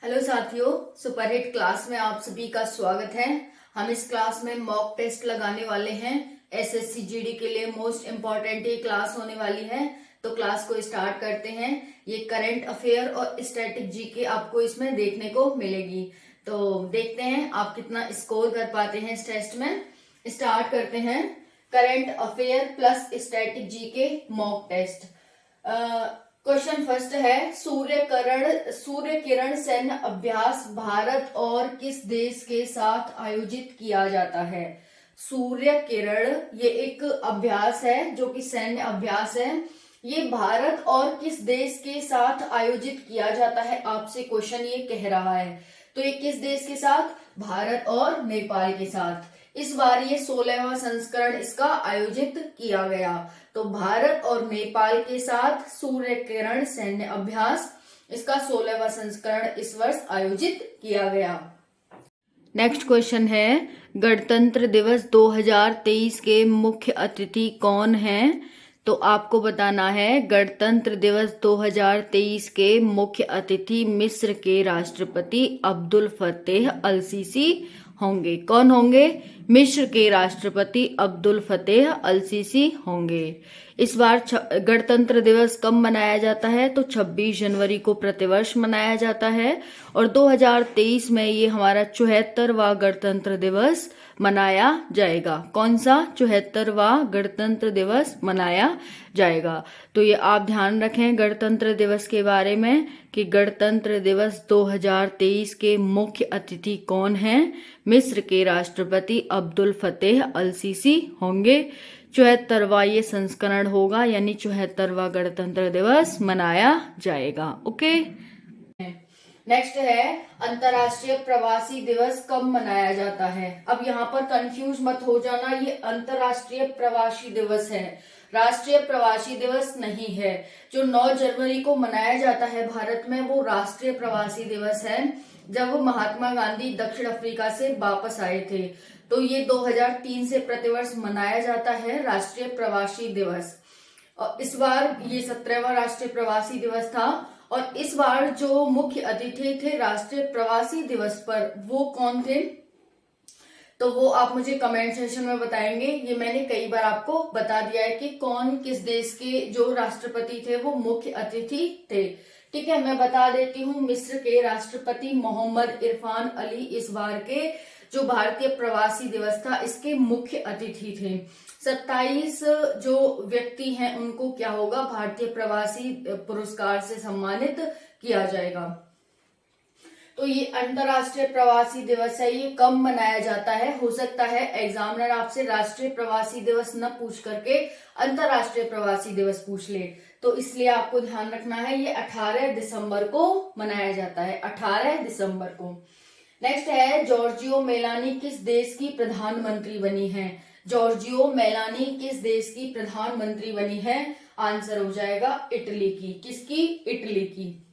Hello साथियों, superhit class में आप सभी का स्वागत है। हम इस क्लास में मॉक टेस्ट लगाने वाले हैं। एसएससी जीडी के लिए मोस्ट इम्पॉर्टेंट ये क्लास होने वाली है। तो क्लास को स्टार्ट करते हैं। ये करंट अफेयर और स्टैटिक जीके आपको इसमें देखने को मिलेगी। तो देखते हैं आप कितना स्कोर कर पाते हैं इस टेस्ट में। स्टार्ट करते हैं। Current affair plus static GK mock test. Question first है, सूर्य किरण सैन्य अभ्यास भारत और किस देश के साथ आयोजित किया जाता है। सूर्य किरण ये एक अभ्यास है जो कि सैन्य अभ्यास है। ये भारत और किस देश के साथ आयोजित किया जाता है, आपसे क्वेश्चन ये कह रहा है। तो ये किस देश के साथ? भारत और नेपाल के साथ। इस बार ये 16वां संस्करण इसका आयोजित किया गया। तो भारत और नेपाल के साथ सूर्य किरण सैन्य अभ्यास, इसका 16वां संस्करण इस वर्ष आयोजित किया गया। नेक्स्ट क्वेश्चन है, गणतंत्र दिवस 2023 के मुख्य अतिथि कौन हैं? तो आपको बताना है गणतंत्र दिवस 2023 के मुख्य अतिथि मिस्र के राष्ट्रपति अब्दुल फतेह अल सीसी होंगे। कौन होंगे? मिस्र के राष्ट्रपति अब्दुल फतेह अल सीसी होंगे। इस बार गणतंत्र दिवस कब मनाया जाता है? तो 26 जनवरी को प्रतिवर्ष मनाया जाता है और 2023 में ये हमारा 74वां गणतंत्र दिवस मनाया जाएगा। कौन सा? 74वां गणतंत्र दिवस मनाया जाएगा। तो ये आप ध्यान रखें गणतंत्र दिवस के बारे में कि गणतंत्र दिवस 2023 के मुख्य अतिथि कौन हैं? मिस्र के राष्ट्रपति अब्दुल फतेह अल सीसी होंगे। 74वां ये संस्करण होगा, यानी 74वां गणतंत्र दिवस मनाया जाएगा। ओके। नेक्स्ट है, अंतर्राष्ट्रीय प्रवासी दिवस कब मनाया जाता है? अब यहाँ पर कंफ्यूज मत हो जाना, ये अंतर्राष्ट्रीय प्रवासी दिवस है, राष्ट्रीय प्रवासी दिवस नहीं है। जो 9 जनवरी को मनाया जाता है भारत में, वो राष्ट्रीय प्रवासी दिवस है, जब महात्मा गांधी दक्षिण अफ्रीका से वापस आए थे। तो ये 2003 से प्रतिवर्ष मनाया जाता है राष्ट्रीय प्रवासी दिवस। और इस बार ये 17वां राष्ट्रीय प्रवासी दिवस था। और इस बार जो मुख्य अतिथि थे राष्ट्रीय प्रवासी दिवस पर, वो कौन थे? तो वो आप मुझे कमेंट सेक्शन में बताएंगे। ये मैंने कई बार आपको बता दिया है कि कौन किस देश के जो राष्ट्रपति थे वो मुख्य अतिथि थे। ठीक है, मैं बता देती हूँ। मिस्र के राष्ट्रपति मोहम्मद इरफान अली इस बार के जो भारतीय प्रवासी दिवस था इसके मुख्य अतिथि थे। 27 जो व्यक्ति हैं उनको क्या होगा? भारतीय प्रवासी पुरस्कार से सम्मानित किया जाएगा। तो ये अंतर्राष्ट्रीय प्रवासी दिवस है। ये कब मनाया जाता है? हो सकता है एग्जामिनर आपसे राष्ट्रीय प्रवासी दिवस न पूछ करके अंतर्राष्ट्रीय प्रवासी दिवस पूछ ले, तो इसलिए आपको ध्यान रखना है ये 18 दिसंबर को मनाया जाता है, 18 दिसंबर को। नेक्स्ट है, जॉर्जियो मेलानी किस देश की प्रधानमंत्री बनी है? जॉर्जियो मेलानी किस देश की प्रधानमंत्री बनी है? आंसर हो जाएगा इटली की। किसकी? इटली की।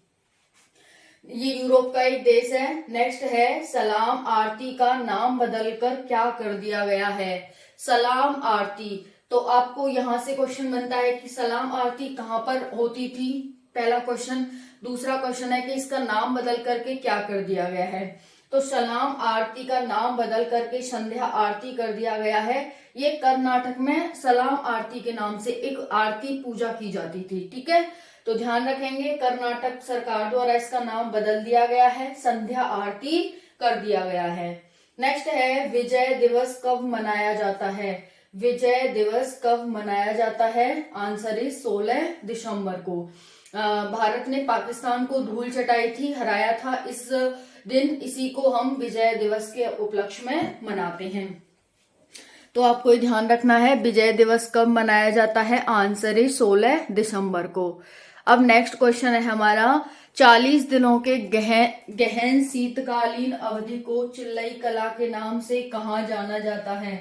ये यूरोप का एक देश है। नेक्स्ट है, सलाम आरती का नाम बदलकर क्या कर दिया गया है? सलाम आरती, तो आपको यहां से क्वेश्चन बनता है कि सलाम आरती कहां पर होती थी, पहला क्वेश्चन। दूसरा क्वेश्चन है कि इसका नाम बदल करके क्या कर दिया गया है? तो सलाम आरती का नाम बदल करके संध्या आरती कर दिया गया है। ये कर्नाटक में सलाम आरती के नाम से एक आरती पूजा की जाती थी। ठीक है, तो ध्यान रखेंगे कर्नाटक सरकार द्वारा इसका नाम बदल दिया गया है, संध्या आरती कर दिया गया है। नेक्स्ट है, विजय दिवस कब मनाया जाता है? विजय दिवस कब मनाया जाता है? आंसर इज 16 दिसंबर को। भारत ने पाकिस्तान को धूल चटाई थी, हराया था इस दिन, इसी को हम विजय दिवस के उपलक्ष्य में मनाते हैं। तो आपको ध्यान रखना है विजय दिवस कब मनाया जाता है। आंसर इज 16 दिसंबर को। अब नेक्स्ट क्वेश्चन है हमारा, 40 दिनों के गहन शीतकालीन अवधि को चिल्लई कला के नाम से कहा जाना जाता है?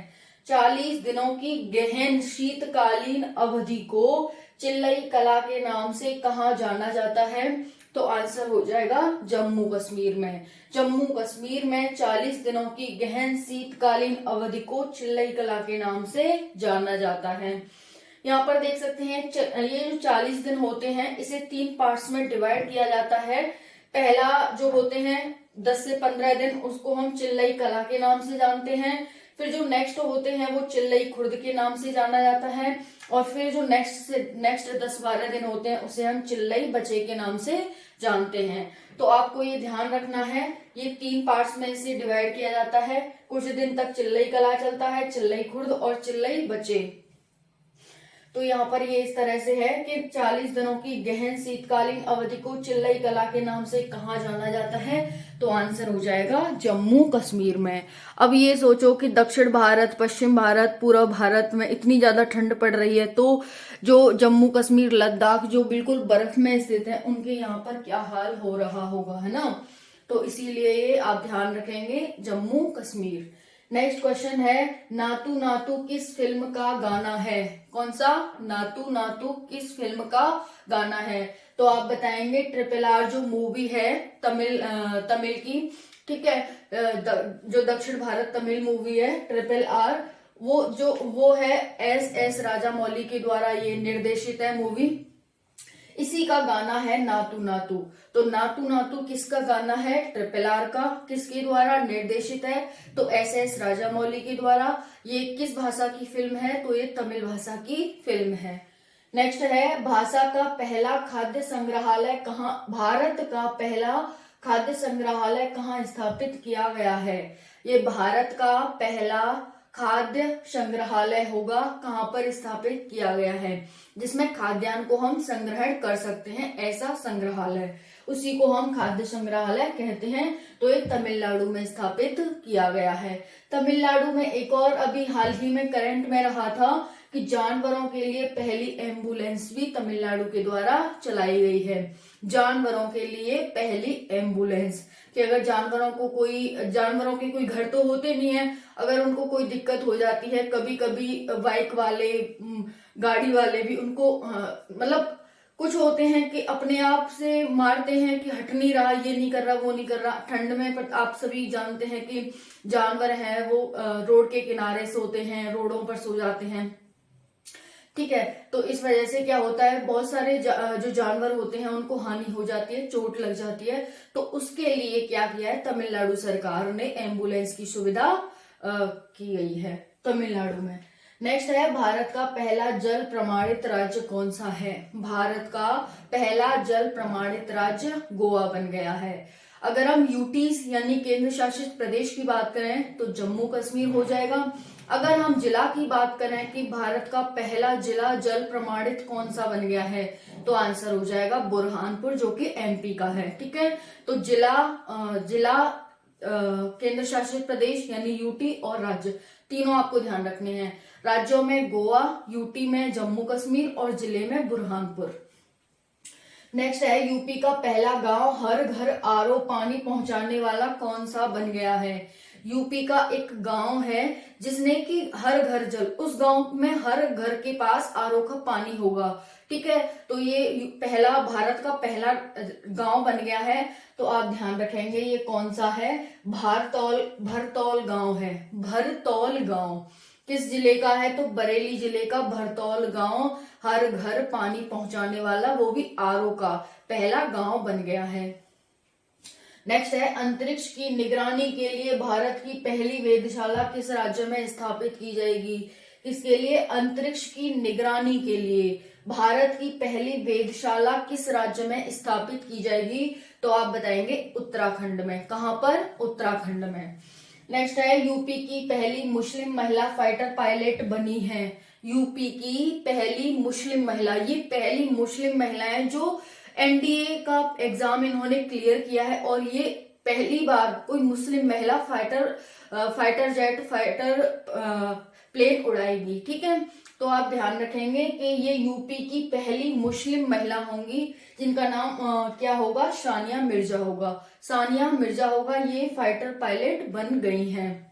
40 दिनों की गहन शीतकालीन अवधि को चिल्लई कला के नाम से कहा जाना जाता है? तो आंसर हो जाएगा जम्मू कश्मीर में। जम्मू कश्मीर में 40 दिनों की गहन शीतकालीन अवधि को चिल्लई कला के नाम से जाना जाता है। यहाँ पर देख सकते हैं ये जो 40 दिन होते हैं इसे 3 पार्ट्स में डिवाइड किया जाता है। पहला जो होते हैं 10 से 15 दिन, उसको हम चिल्लई कला के नाम से जानते हैं। फिर जो नेक्स्ट होते हैं वो चिल्लई खुर्द के नाम से जाना जाता है। और फिर जो नेक्स्ट 10-12 दिन होते हैं उसे हम चिल्लई बचे के नाम से जानते हैं। तो आपको ये ध्यान रखना है, ये 3 पार्ट्स में इसे डिवाइड किया जाता है। कुछ दिन तक चिल्लई कला चलता है, चिल्लई खुर्द और चिल्लई बचे। तो यहाँ पर ये इस तरह से है कि 40 दिनों की गहन शीतकालीन अवधि को चिल्लई कला के नाम से कहा जाना जाता है। तो आंसर हो जाएगा जम्मू कश्मीर में। अब ये सोचो कि दक्षिण भारत, पश्चिम भारत, पूर्व भारत में इतनी ज्यादा ठंड पड़ रही है, तो जो जम्मू कश्मीर, लद्दाख जो बिल्कुल बर्फ में स्थित है, उनके यहाँ पर क्या हाल हो रहा होगा, है ना। तो इसीलिए ये आप ध्यान रखेंगे, जम्मू कश्मीर। नेक्स्ट क्वेश्चन है, नातू नातू किस फिल्म का गाना है? कौन सा? नातू नातू किस फिल्म का गाना है? तो आप बताएंगे RRR जो मूवी है तमिल की, ठीक है, जो दक्षिण भारत तमिल मूवी है RRR, वो है S राजामौली के द्वारा ये निर्देशित है मूवी। इसी का गाना है नातू नातू। तो नातू नातू किसका गाना है? RRR का। किसके द्वारा निर्देशित है? तो S राजामौली के द्वारा। ये किस भाषा की फिल्म है? तो ये तमिल भाषा की फिल्म है। नेक्स्ट है, भाषा का पहला खाद्य संग्रहालय कहाँ, भारत का पहला खाद्य संग्रहालय कहाँ स्थापित किया गया है? ये भारत का पहला खाद्य संग्रहालय होगा, कहाँ पर स्थापित किया गया है, जिसमें खाद्यान्न को हम संग्रहण कर सकते हैं, ऐसा संग्रहालय, उसी को हम खाद्य संग्रहालय कहते हैं। तो ये तमिलनाडु में स्थापित किया गया है। तमिलनाडु में एक और अभी हाल ही में करंट में रहा था कि जानवरों के लिए पहली एम्बुलेंस भी तमिलनाडु के द्वारा चलाई गई है। जानवरों के लिए पहली एम्बुलेंस, कि अगर जानवरों के कोई घर तो होते नहीं है, अगर उनको कोई दिक्कत हो जाती है, कभी कभी बाइक वाले, गाड़ी वाले भी उनको मतलब कुछ होते हैं कि अपने आप से मारते हैं कि हट नहीं रहा, ये नहीं कर रहा, वो नहीं कर रहा ठंड में। पर आप सभी जानते हैं कि जानवर हैं वो रोड के किनारे सोते हैं, रोडों पर सो जाते हैं, ठीक है। तो इस वजह से क्या होता है, बहुत सारे जो जानवर होते हैं उनको हानि हो जाती है, चोट लग जाती है। तो उसके लिए क्या किया है, तमिलनाडु सरकार ने एम्बुलेंस की सुविधा की गई है तमिलनाडु में। नेक्स्ट है, भारत का पहला जल प्रमाणित राज्य कौन सा है? भारत का पहला जल प्रमाणित राज्य गोवा बन गया है। अगर हम यूटीज यानी केंद्र शासित प्रदेश की बात करें तो जम्मू कश्मीर हो जाएगा। अगर हम जिला की बात करें कि भारत का पहला जिला जल प्रमाणित कौन सा बन गया है, तो आंसर हो जाएगा बुरहानपुर, जो कि MP का है, ठीक है। तो जिला केंद्र शासित प्रदेश यानी यूटी और राज्य, तीनों आपको ध्यान रखने हैं। राज्यों में गोवा, यूटी में जम्मू कश्मीर और जिले में बुरहानपुर। नेक्स्ट है, यूपी का पहला गांव हर घर RO पानी पहुंचाने वाला कौन सा बन गया है? यूपी का एक गांव है जिसने कि हर घर जल, उस गांव में हर घर के पास RO का पानी होगा, ठीक है। तो ये पहला, भारत का पहला गांव बन गया है। तो आप ध्यान रखेंगे ये कौन सा है, भरतौल गांव है। भरतौल गांव किस जिले का है? तो बरेली जिले का भरतौल गांव हर घर पानी पहुंचाने वाला, वो भी RO का पहला गांव बन गया है। नेक्स्ट है, अंतरिक्ष की निगरानी के लिए भारत की पहली वेधशाला किस राज्य में स्थापित की जाएगी? इसके लिए अंतरिक्ष की निगरानी के लिए भारत की पहली वेधशाला किस राज्य में स्थापित की जाएगी? तो आप बताएंगे उत्तराखंड में। कहां पर? उत्तराखंड में। नेक्स्ट है, यूपी की पहली मुस्लिम महिला फाइटर पायलट बनी है। यूपी की पहली मुस्लिम महिला, ये पहली मुस्लिम महिला है जो NDA का एग्जाम इन्होंने क्लियर किया है, और ये पहली बार कोई मुस्लिम महिला फाइटर जेट, फाइटर प्लेन उड़ाएगी, ठीक है। तो आप ध्यान रखेंगे कि ये यूपी की पहली मुस्लिम महिला होंगी, जिनका नाम क्या होगा? सानिया मिर्जा होगा। सानिया मिर्जा होगा, ये फाइटर पायलट बन गई हैं।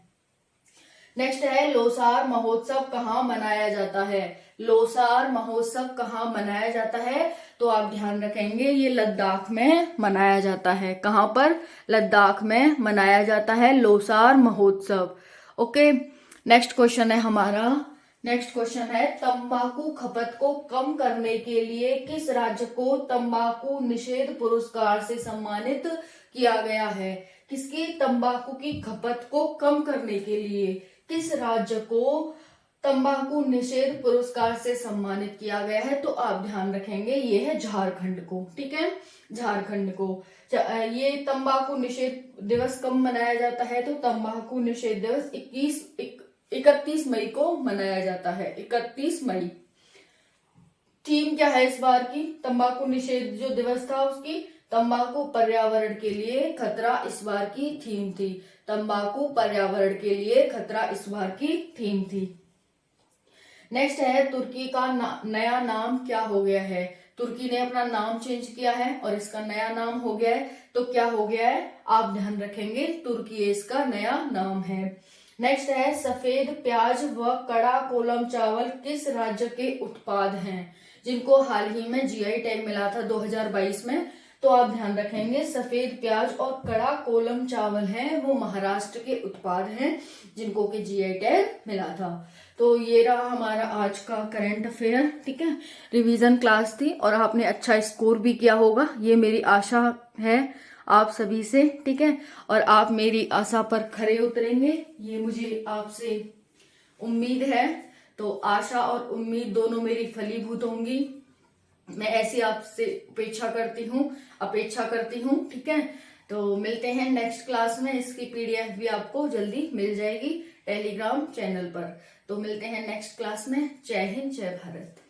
नेक्स्ट है, लोसार महोत्सव कहाँ मनाया जाता है? लोसार महोत्सव कहाँ मनाया जाता है? तो आप ध्यान रखेंगे ये लद्दाख में मनाया जाता है। कहाँ पर? लद्दाख में मनाया जाता है लोसार महोत्सव। ओके, नेक्स्ट क्वेश्चन है हमारा, नेक्स्ट क्वेश्चन है, तंबाकू खपत को कम करने के लिए किस राज्य को तंबाकू निषेध पुरस्कार से सम्मानित किया गया है? किसकी तंबाकू की खपत को कम करने के लिए किस राज्य को तंबाकू निषेध पुरस्कार से सम्मानित किया गया है? तो आप ध्यान रखेंगे ये है झारखंड को। ठीक है, झारखंड को। ये तंबाकू निषेध दिवस कब मनाया जाता है? तो तंबाकू निषेध दिवस 31 मई को मनाया जाता है। 31 मई। थीम क्या है इस बार की? तंबाकू निषेध जो दिवस था उसकी तंबाकू पर्यावरण के लिए खतरा इस बार की थीम थी। तंबाकू पर्यावरण के लिए खतरा इस बार की थीम थी। नेक्स्ट है, तुर्की का नया नाम क्या हो गया है? तुर्की ने अपना नाम चेंज किया है और इसका नया नाम हो गया है। तो क्या हो गया है? आप ध्यान रखेंगे, तुर्की इसका नया नाम है। नेक्स्ट है, सफेद प्याज व कड़ा कोलम चावल किस राज्य के उत्पाद हैं, जिनको हाल ही में जीआई टैग मिला था 2022 में? तो आप ध्यान रखेंगे, सफेद प्याज और कड़ा कोलम चावल हैं वो महाराष्ट्र के उत्पाद हैं जिनको कि जीआई टैग मिला था। तो ये रहा हमारा आज का करंट अफेयर। ठीक है, रिवीजन क्लास थी और आपने अच्छा स्कोर भी किया होगा, ये मेरी आशा है आप सभी से। ठीक है, और आप मेरी आशा पर खरे उतरेंगे ये मुझे आपसे उम्मीद है। तो आशा और उम्मीद दोनों मेरी फलीभूत होंगी, मैं ऐसी आपसे अपेक्षा करती हूँ। ठीक है, तो मिलते हैं नेक्स्ट क्लास में। इसकी पीडीएफ भी आपको जल्दी मिल जाएगी टेलीग्राम चैनल पर। तो मिलते हैं नेक्स्ट क्लास में। जय हिंद, जय भारत।